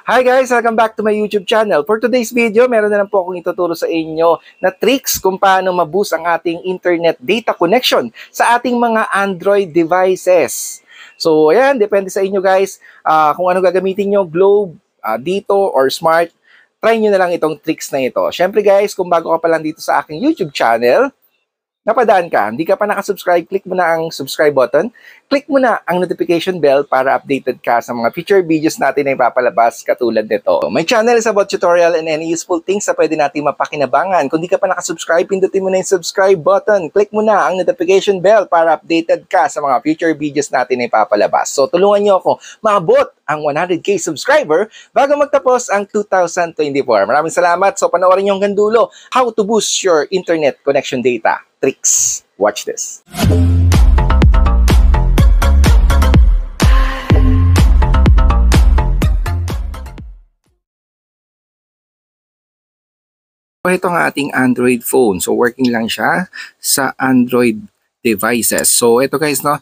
Hi guys! Welcome back to my YouTube channel. For today's video, meron na lang po akong ituturo sa inyo na tricks kung paano ma-boost ang ating internet data connection sa ating mga Android devices. So ayan, depende sa inyo guys kung ano gagamitin nyo, Globe, dito or Smart. Try nyo na lang itong tricks na ito. Syempre guys, kung bago ka pa lang dito sa aking YouTube channel, napadaan ka, hindi ka pa nakasubscribe, click mo na ang subscribe button, click mo na ang notification bell para updated ka sa mga future videos natin na ipapalabas katulad nito. My channel is about tutorial and any useful things na pwede natin mapakinabangan. Kung di ka pa nakasubscribe, pindutin mo na yung subscribe button, click mo na ang notification bell para updated ka sa mga future videos natin na ipapalabas. So tulungan nyo ako maabot ang 100k subscriber bago magtapos ang 2024. Maraming salamat. So panoorin nyo hanggang dulo how to boost your internet connection data tricks. Watch this. Ito ang ating Android phone. So working lang siya sa Android devices. So ito guys, no,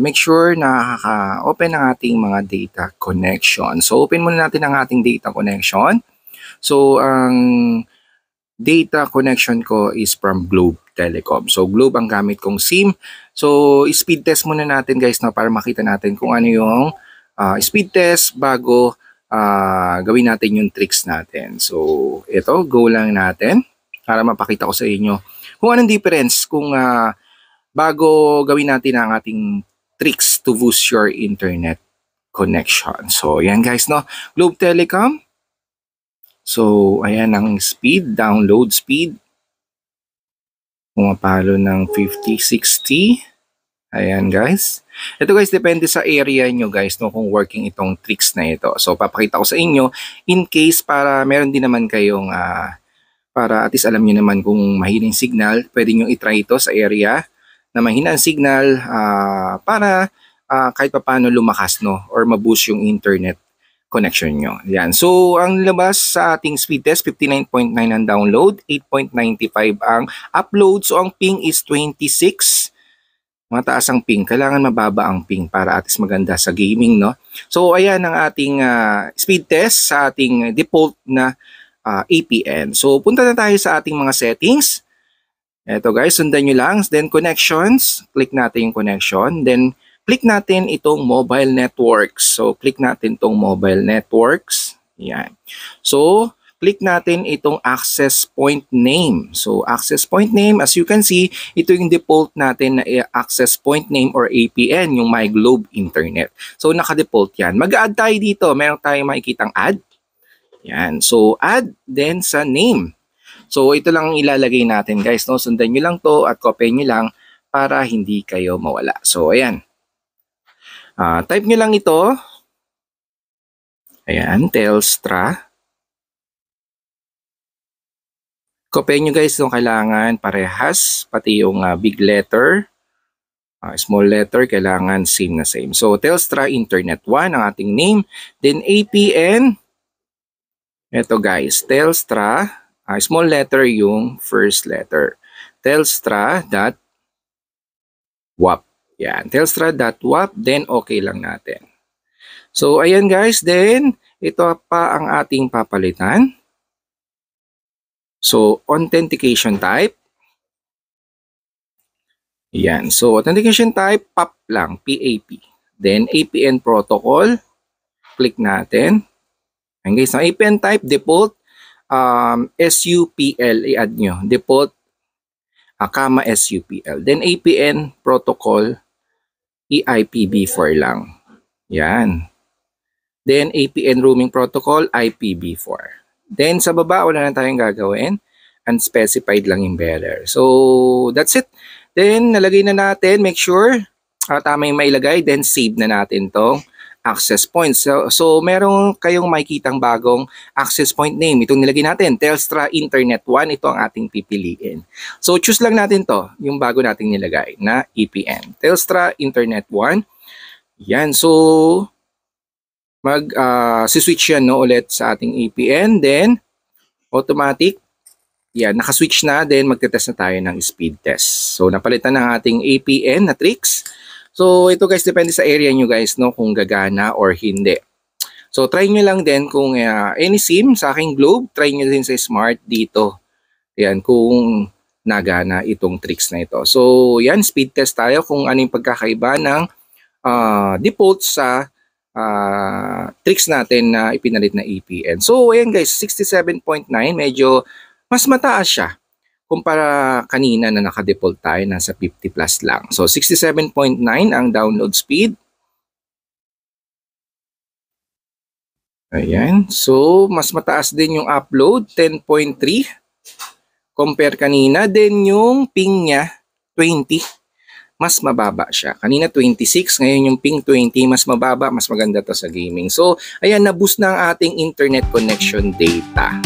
make sure na open ang ating mga data connection. So open muna natin ang ating data connection. So ang data connection ko is from Globe Telecom. So Globe ang gamit kong SIM. So speed test muna natin guys, no, para makita natin kung ano yung speed test bago gawin natin yung tricks natin. So ito, go lang natin para mapakita ko sa inyo kung anong difference kung bago gawin natin ang ating tricks to boost your internet connection. So yan guys, no, Globe Telecom. So ayan ang speed, download speed. Pumapalo ng 50, 60. Ayan guys. Ito guys, depende sa area nyo guys, no, kung working itong tricks na ito. So papakita ko sa inyo in case para meron din naman kayong para at least alam nyo naman kung mahinang signal, pwede nyo itry ito sa area na mahina ang signal para kahit paano lumakas, no, or ma-boost yung internet connection nyo. Yan. So, ang labas sa ating speed test, 59.9 ang download, 8.95 ang upload. So, ang ping is 26. Mataas ang ping. Kailangan mababa ang ping para at least maganda sa gaming, no? So, ayan ang ating speed test sa ating default na APN. So, punta na tayo sa ating mga settings. Ito guys, sundan nyo lang. Then, connections. Click natin yung connection. Then, click natin itong mobile networks. So, click natin itong mobile networks. Yan. So, click natin itong access point name. So, access point name, as you can see, ito yung default natin na access point name or APN, yung My Globe Internet. So, naka-default yan. Mag-add tayo dito. Meron tayong makikitang add. Yan. So, add then sa name. So, ito lang ilalagay natin guys. No? Sundan nyo lang to at copy nyo lang para hindi kayo mawala. So, ayan. Type nyo lang ito. Ayan, Telstra. Copy nyo guys kung kailangan parehas, pati yung big letter, small letter, kailangan same na same. So, Telstra Internet 1 ang ating name. Then, APN. Ito guys, Telstra, small letter yung first letter. Telstra.wap. Yan, Telstra.wap, then okay lang natin. So, ayan guys, then ito pa ang ating papalitan. So, authentication type. Yan, so authentication type, PAP lang, PAP. Then, APN protocol, click natin. Ayan guys, ang APN type, default, SUPL, i-add nyo. Default, comma SUPL. Then, APN protocol, IPv4 lang. Yan. Then, APN roaming protocol, IPv4. Then, sa baba, wala na tayong gagawin. Unspecified lang yung bearer. So, that's it. Then, nalagay na natin. Make sure tama yung mailagay. Then, save na natin tong access points. So meron kayong makikitang bagong access point name. Itong nilagay natin, Telstra Internet 1. Ito ang ating pipiliin. So choose lang natin to, yung bago nating nilagay na EPN. Telstra Internet 1. Yan. So si-switch yan, no, ulit sa ating EPN. Then automatic. Yan, nakaswitch na. Then magte-test na tayo ng speed test. So napalitan ng ating APN na tricks. So ito guys, depende sa area nyo guys, no, kung gagana or hindi. So try nyo lang din kung any SIM sa aking Globe, try nyo din sa Smart dito. Yan, kung nagana itong tricks na ito. So yan, speed test tayo kung ano yung pagkakaiba ng default sa tricks natin na ipinalit na EPN. So ayan guys, 67.9, medyo mas mataas siya kumpara kanina na naka-default tayo, nasa 50 plus lang. So 67.9 ang download speed. Ayan, so mas mataas din yung upload, 10.3 compare kanina. Then yung ping niya, 20. Mas mababa siya. Kanina 26, ngayon yung ping 20, mas mababa, mas maganda to sa gaming. So, ayan, na-boost na ang ating internet connection data.